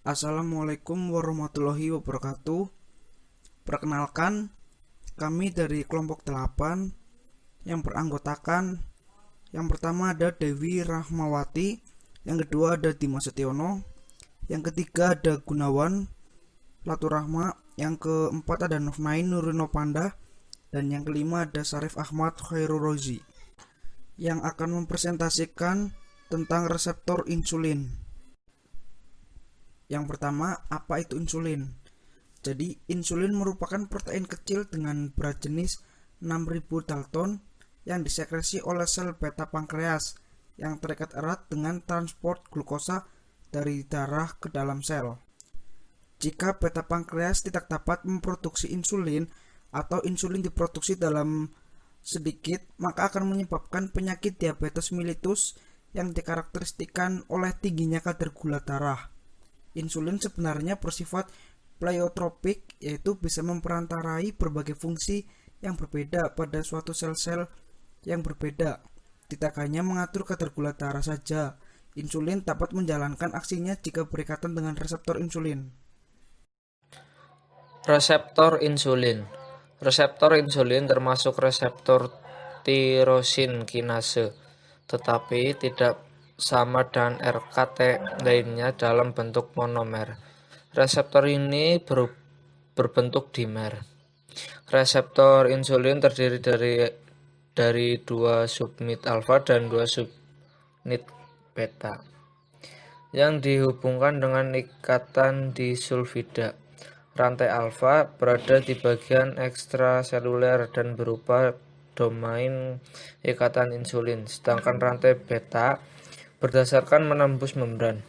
Assalamualaikum warahmatullahi wabarakatuh. Perkenalkan, kami dari kelompok 8 yang beranggotakan yang pertama ada Dewi Rahmawati, yang kedua ada Dimas Setiono, yang ketiga ada Gunawan Laturahma, yang keempat ada Nufnain Nurino Panda, dan yang kelima ada Sarif Ahmad Khairurozi yang akan mempresentasikan tentang reseptor insulin. Yang pertama, apa itu insulin? Jadi, insulin merupakan protein kecil dengan berat jenis 6000 Dalton yang disekresi oleh sel beta pankreas yang terikat erat dengan transport glukosa dari darah ke dalam sel. Jika beta pankreas tidak dapat memproduksi insulin atau insulin diproduksi dalam sedikit, maka akan menyebabkan penyakit diabetes mellitus yang dikarakteristikan oleh tingginya kadar gula darah. Insulin sebenarnya bersifat pleiotropik, yaitu bisa memperantarai berbagai fungsi yang berbeda pada suatu sel-sel yang berbeda. Tidak hanya mengatur kadar gula darah saja, insulin dapat menjalankan aksinya jika berikatan dengan reseptor insulin. Reseptor insulin. Reseptor insulin termasuk reseptor tirosin kinase, tetapi tidak sama dengan RKT lainnya dalam bentuk monomer. Reseptor ini berbentuk dimer. Reseptor insulin terdiri dari dua subunit alfa dan dua subunit beta yang dihubungkan dengan ikatan disulfida. Rantai alfa berada di bagian ekstraseluler dan berupa domain ikatan insulin, sedangkan rantai beta berdasarkan menembus membran.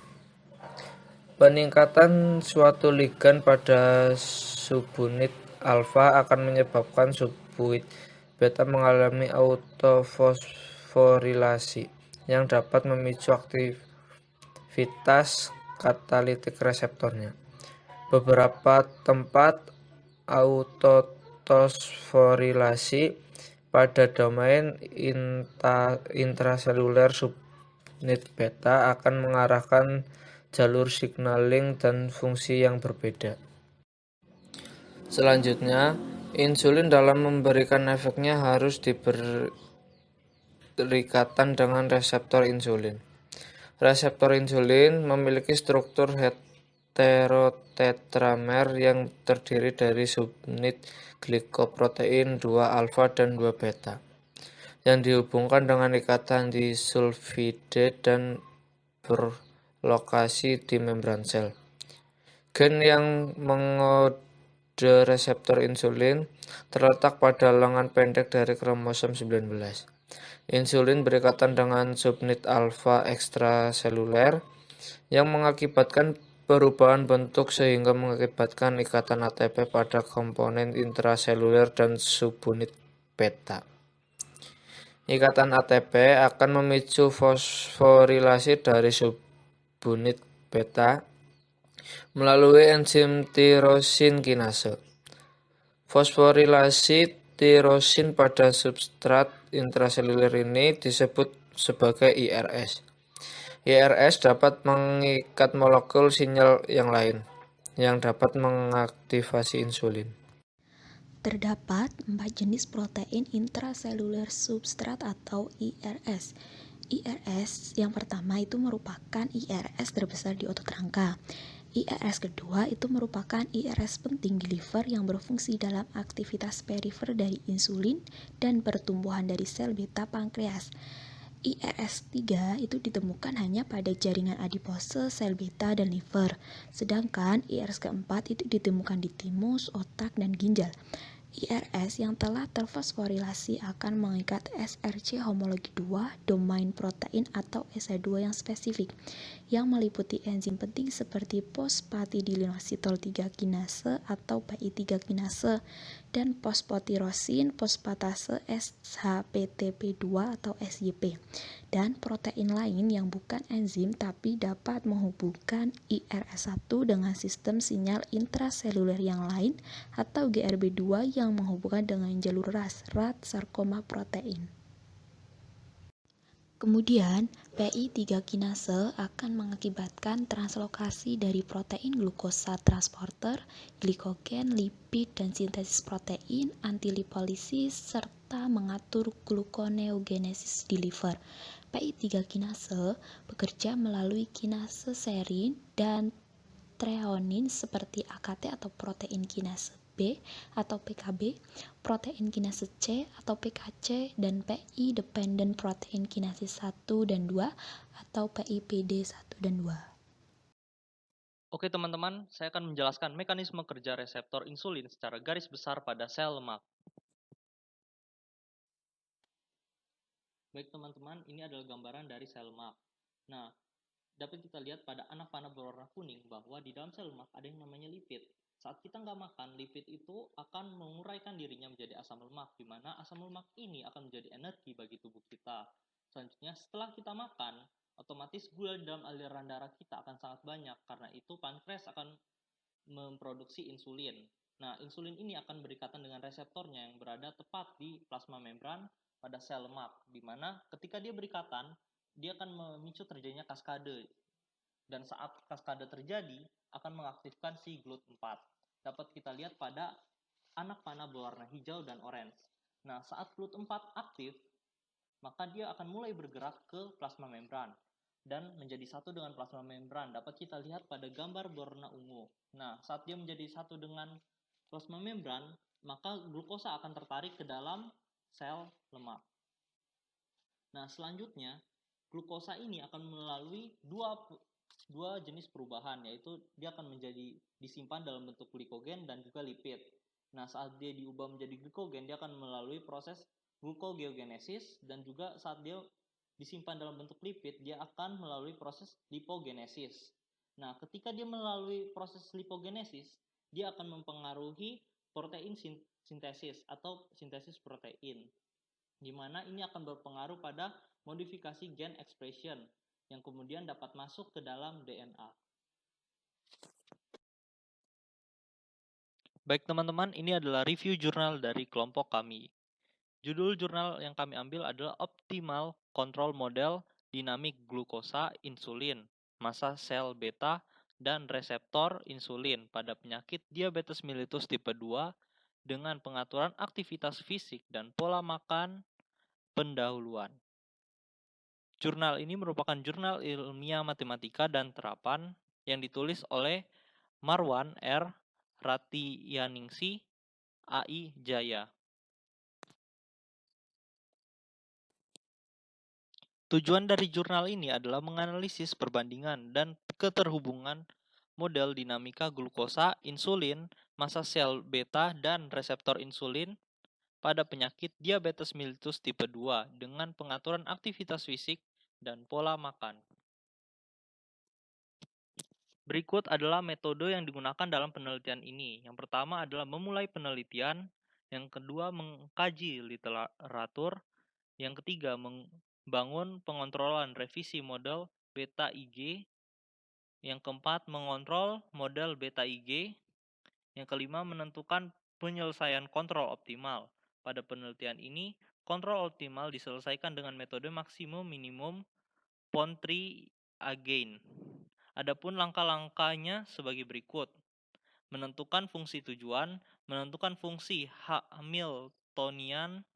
Peningkatan suatu ligan pada subunit alfa akan menyebabkan subunit beta mengalami autofosforilasi yang dapat memicu aktivitas katalitik reseptornya. Beberapa tempat autofosforilasi pada domain intraseluler subunit beta akan mengarahkan jalur signaling dan fungsi yang berbeda. Selanjutnya, insulin dalam memberikan efeknya harus berikatan dengan reseptor insulin. Reseptor insulin memiliki struktur heterotetramer yang terdiri dari subunit glikoprotein 2 alfa dan 2 beta yang dihubungkan dengan ikatan disulfide dan berlokasi di membran sel. Gen yang mengode reseptor insulin terletak pada lengan pendek dari kromosom 19. Insulin berikatan dengan subunit alfa ekstraseluler yang mengakibatkan perubahan bentuk sehingga mengakibatkan ikatan ATP pada komponen intraseluler dan subunit beta. Ikatan ATP akan memicu fosforilasi dari subunit beta melalui enzim tirosin kinase. Fosforilasi tirosin pada substrat intraseluler ini disebut sebagai IRS. IRS dapat mengikat molekul sinyal yang lain yang dapat mengaktifasi insulin. Terdapat 4 jenis protein intraseluler substrat atau IRS. IRS yang pertama itu merupakan IRS terbesar di otot rangka. IRS kedua itu merupakan IRS penting di liver yang berfungsi dalam aktivitas perifer dari insulin dan pertumbuhan dari sel beta pankreas. IRS 3 itu ditemukan hanya pada jaringan adipose, sel beta, dan liver. Sedangkan IRS keempat itu ditemukan di timus, otak, dan ginjal. IRS yang telah terfosforilasi akan mengikat SRC homologi 2 domain protein atau SA2 yang spesifik yang meliputi enzim penting seperti fosfatidilinositol 3 kinase atau PI3 kinase dan fosfotirosin fosfatase SHPTP2 atau SYP dan protein lain yang bukan enzim tapi dapat menghubungkan IRS1 dengan sistem sinyal intraseluler yang lain atau GRB2 yang menghubungkan dengan jalur RAS, rat sarkoma protein. Kemudian, PI3 kinase akan mengakibatkan translokasi dari protein glukosa transporter, glikogen, lipid, dan sintesis protein, antilipolisis, serta mengatur gluconeogenesis di liver. PI3 kinase bekerja melalui kinase serin dan treonin seperti AKT atau protein kinase B atau PKB, protein kinase C atau PKC, dan PI dependent protein kinase 1 dan 2 atau PIPD 1 dan 2. Oke teman-teman, saya akan menjelaskan mekanisme kerja reseptor insulin secara garis besar pada sel lemak. Baik teman-teman, ini adalah gambaran dari sel lemak. Nah, dapat kita lihat pada anak panah berwarna kuning bahwa di dalam sel lemak ada yang namanya lipid. Saat kita nggak makan, lipid itu akan menguraikan dirinya menjadi asam lemak, di mana asam lemak ini akan menjadi energi bagi tubuh kita. Selanjutnya, setelah kita makan, otomatis gula di dalam aliran darah kita akan sangat banyak. Karena itu, pankreas akan memproduksi insulin. Nah, insulin ini akan berikatan dengan reseptornya yang berada tepat di plasma membran pada sel lemak, di mana ketika dia berikatan, dia akan memicu terjadinya kaskade. Dan saat kaskade terjadi, akan mengaktifkan si GLUT4. Dapat kita lihat pada anak panah berwarna hijau dan orange. Nah, saat GLUT4 aktif, maka dia akan mulai bergerak ke plasma membran dan menjadi satu dengan plasma membran. Dapat kita lihat pada gambar berwarna ungu. Nah, saat dia menjadi satu dengan plasma membran, maka glukosa akan tertarik ke dalam sel lemak. Nah, selanjutnya, glukosa ini akan melalui dua jenis perubahan, yaitu dia akan menjadi disimpan dalam bentuk glikogen dan juga lipid. Nah, saat dia diubah menjadi glikogen, dia akan melalui proses glucogeogenesis, dan juga saat dia disimpan dalam bentuk lipid, dia akan melalui proses lipogenesis. Nah, ketika dia melalui proses lipogenesis, dia akan mempengaruhi protein sintesis atau sintesis protein, di mana ini akan berpengaruh pada modifikasi gen expression yang kemudian dapat masuk ke dalam DNA. Baik teman-teman, ini adalah review jurnal dari kelompok kami. Judul jurnal yang kami ambil adalah Optimal Control Model Dinamik Glukosa Insulin, Massa Sel Beta, dan Reseptor Insulin pada penyakit diabetes mellitus tipe 2 dengan pengaturan aktivitas fisik dan pola makan pendahuluan. Jurnal ini merupakan jurnal ilmiah matematika dan terapan yang ditulis oleh Marwan R. Ratiyaningsih, AI Jaya. Tujuan dari jurnal ini adalah menganalisis perbandingan dan keterhubungan model dinamika glukosa, insulin, massa sel beta, dan reseptor insulin pada penyakit diabetes mellitus tipe 2 dengan pengaturan aktivitas fisik dan pola makan. Berikut adalah metode yang digunakan dalam penelitian ini. Yang pertama adalah memulai penelitian, yang kedua mengkaji literatur, yang ketiga membangun pengontrolan revisi model beta IG, yang keempat mengontrol model beta IG, yang kelima menentukan penyelesaian kontrol optimal. Pada penelitian ini, kontrol optimal diselesaikan dengan metode maksimum minimum Pontryagin. Adapun langkah-langkahnya sebagai berikut. Menentukan fungsi tujuan, menentukan fungsi Hamiltonian,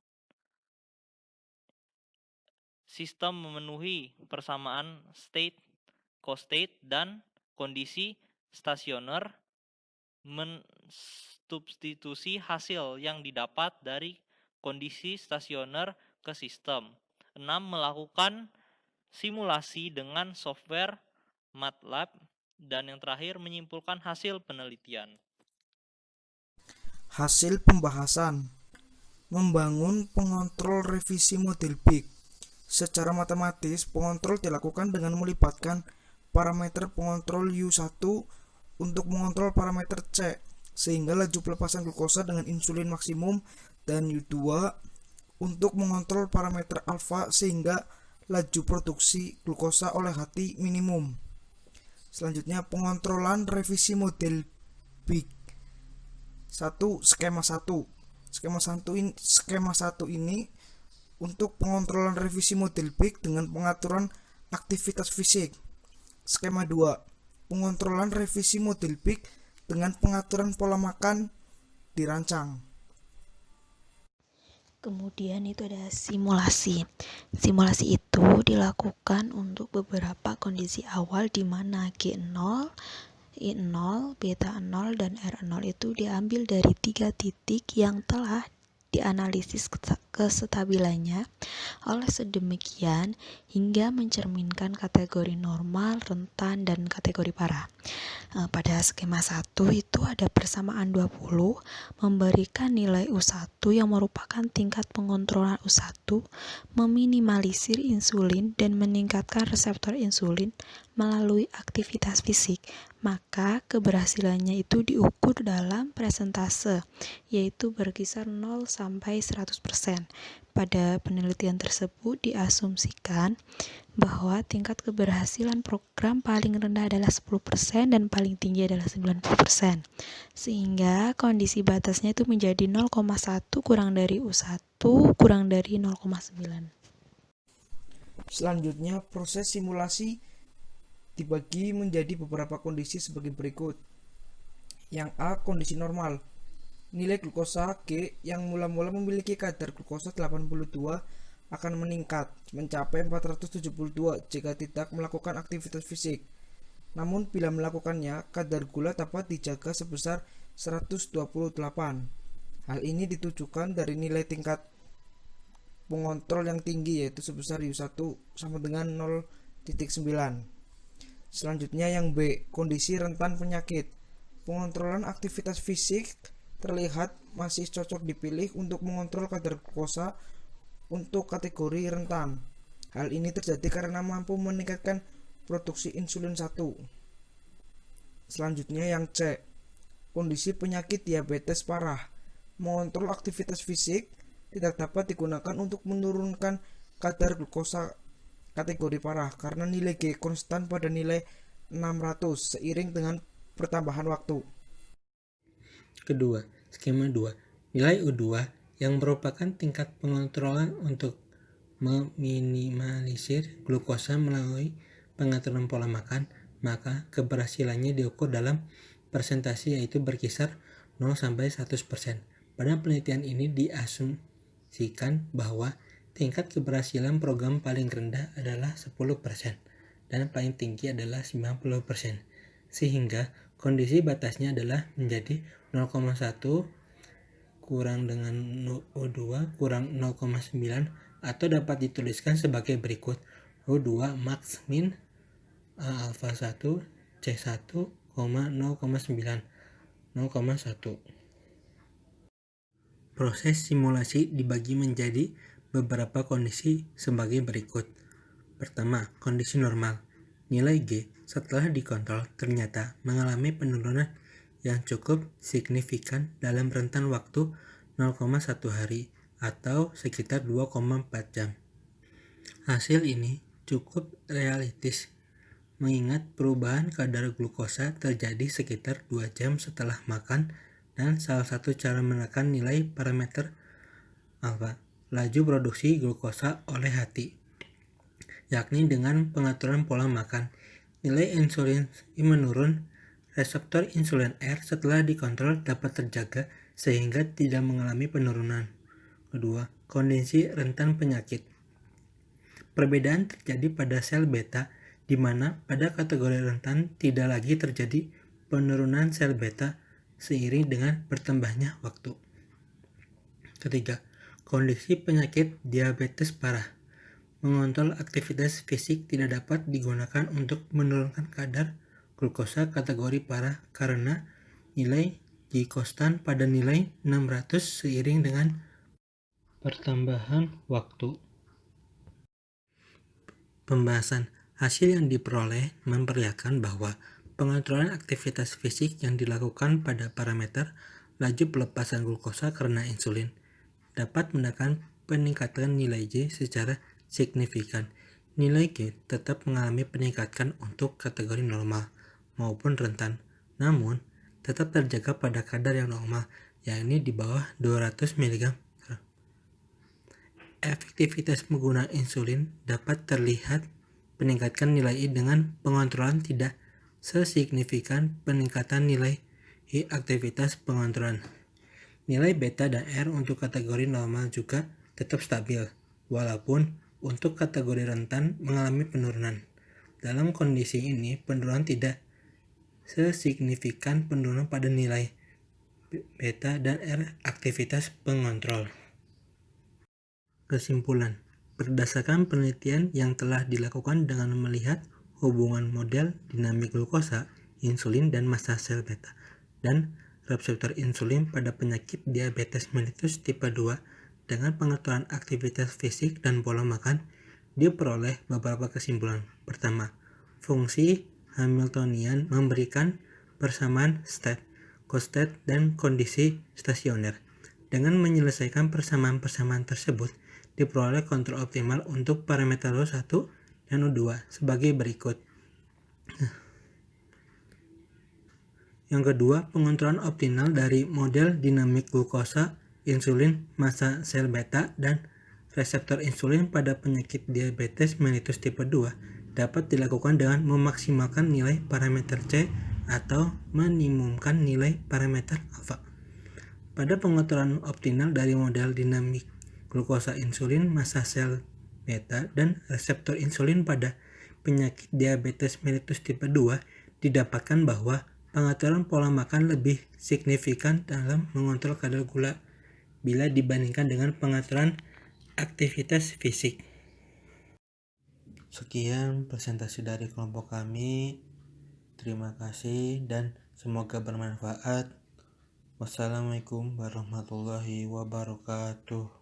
sistem memenuhi persamaan state, co-state, dan kondisi stasioner, mensubstitusi hasil yang didapat dari kondisi stasioner ke sistem. 6. Melakukan simulasi dengan software MATLAB. Dan yang terakhir, menyimpulkan hasil penelitian. Hasil pembahasan: membangun pengontrol revisi model BIG. Secara matematis, pengontrol dilakukan dengan melibatkan parameter pengontrol U1 untuk mengontrol parameter C, sehingga laju pelepasan glukosa dengan insulin maksimum, dan U2 untuk mengontrol parameter alfa sehingga laju produksi glukosa oleh hati minimum. Selanjutnya, pengontrolan revisi model BIG. 1. Skema 1 ini untuk pengontrolan revisi model peak dengan pengaturan aktivitas fisik. Skema 2. Pengontrolan revisi model peak dengan pengaturan pola makan dirancang. Kemudian itu ada simulasi. Simulasi itu dilakukan untuk beberapa kondisi awal di mana G0, I0, beta 0, dan R0 itu diambil dari 3 titik yang telah dianalisis kestabilannya oleh sedemikian hingga mencerminkan kategori normal, rentan, dan kategori parah. Pada skema 1 itu ada persamaan 20 memberikan nilai U1 yang merupakan tingkat pengontrolan U1, meminimalisir insulin dan meningkatkan reseptor insulin melalui aktivitas fisik. Maka keberhasilannya itu diukur dalam persentase, yaitu berkisar 0 sampai 100%. Pada penelitian tersebut diasumsikan bahwa tingkat keberhasilan program paling rendah adalah 10% dan paling tinggi adalah 90%. Sehingga kondisi batasnya itu menjadi 0,1 kurang dari U1 kurang dari 0,9. Selanjutnya, proses simulasi dibagi menjadi beberapa kondisi sebagai berikut. Yang A, kondisi normal. Nilai glukosa G yang mula-mula memiliki kadar glukosa 82 akan meningkat mencapai 472 jika tidak melakukan aktivitas fisik. Namun bila melakukannya, kadar gula dapat dijaga sebesar 128. Hal ini ditujukan dari nilai tingkat pengontrol yang tinggi, yaitu sebesar U1 sama dengan 0,9. Selanjutnya yang B, kondisi rentan penyakit. Pengontrolan aktivitas fisik terlihat masih cocok dipilih untuk mengontrol kadar glukosa untuk kategori rentan. Hal ini terjadi karena mampu meningkatkan produksi insulin 1. Selanjutnya yang C, kondisi penyakit diabetes parah. Mengontrol aktivitas fisik tidak dapat digunakan untuk menurunkan kadar glukosa kategori parah karena nilai G konstan pada nilai 600 seiring dengan pertambahan waktu. Kedua, skema 2. Nilai U2 yang merupakan tingkat pengontrolan untuk meminimalisir glukosa melalui pengaturan pola makan, maka keberhasilannya diukur dalam persentase yaitu berkisar 0 sampai 100%. Pada penelitian ini diasumsikan bahwa tingkat keberhasilan program paling rendah adalah 10% dan paling tinggi adalah 90%, sehingga kondisi batasnya adalah menjadi 0,1 kurang dengan U2 kurang 0,9 atau dapat dituliskan sebagai berikut: U2 max min alpha 1 C1, 0,9 0,1. Proses simulasi dibagi menjadi beberapa kondisi sebagai berikut. Pertama, kondisi normal. Nilai G setelah dikontrol ternyata mengalami penurunan yang cukup signifikan dalam rentan waktu 0,1 hari atau sekitar 2,4 jam. Hasil ini cukup realistis mengingat perubahan kadar glukosa terjadi sekitar 2 jam setelah makan dan salah satu cara menekan nilai parameter alfa, laju produksi glukosa oleh hati, yakni dengan pengaturan pola makan. Nilai insulin menurun, reseptor insulin R setelah dikontrol dapat terjaga sehingga tidak mengalami penurunan. Kedua, kondisi rentan penyakit. Perbedaan terjadi pada sel beta, di mana pada kategori rentan tidak lagi terjadi penurunan sel beta seiring dengan bertambahnya waktu. Ketiga, kondisi penyakit diabetes parah. Mengontrol aktivitas fisik tidak dapat digunakan untuk menurunkan kadar glukosa kategori parah karena nilai G konstan pada nilai 600 seiring dengan pertambahan waktu. Pembahasan hasil yang diperoleh memperlihatkan bahwa pengontrolan aktivitas fisik yang dilakukan pada parameter laju pelepasan glukosa karena insulin dapat menekan peningkatan nilai G secara signifikan. Nilai G tetap mengalami peningkatan untuk kategori normal maupun rentan, namun tetap terjaga pada kadar yang normal, yakni di bawah 200 mg. efektivitas penggunaan insulin dapat terlihat meningkatkan nilai I dengan pengontrolan tidak sesignifikan peningkatan nilai I aktivitas pengontrolan. Nilai beta dan R untuk kategori normal juga tetap stabil, walaupun untuk kategori rentan mengalami penurunan. Dalam kondisi ini, penurunan tidak sesignifikan penurunan pada nilai beta dan R aktivitas pengontrol. Kesimpulan, berdasarkan penelitian yang telah dilakukan dengan melihat hubungan model dinamik glukosa, insulin dan massa sel beta, dan reseptor insulin pada penyakit diabetes mellitus tipe 2 dengan pengaturan aktivitas fisik dan pola makan, diperoleh beberapa kesimpulan. Pertama, fungsi Hamiltonian memberikan persamaan state, co-state, dan kondisi stasioner. Dengan menyelesaikan persamaan-persamaan tersebut, diperoleh kontrol optimal untuk parameter O1 dan O2 sebagai berikut. Yang kedua, pengontrolan optimal dari model dinamik glukosa, insulin, massa sel beta, dan reseptor insulin pada penyakit diabetes mellitus tipe 2 dapat dilakukan dengan memaksimalkan nilai parameter C atau minimumkan nilai parameter alfa. Pada pengontrolan optimal dari model dinamik glukosa, insulin, massa sel beta, dan reseptor insulin pada penyakit diabetes mellitus tipe 2 didapatkan bahwa pengaturan pola makan lebih signifikan dalam mengontrol kadar gula bila dibandingkan dengan pengaturan aktivitas fisik. Sekian presentasi dari kelompok kami. Terima kasih dan semoga bermanfaat. Wassalamualaikum warahmatullahi wabarakatuh.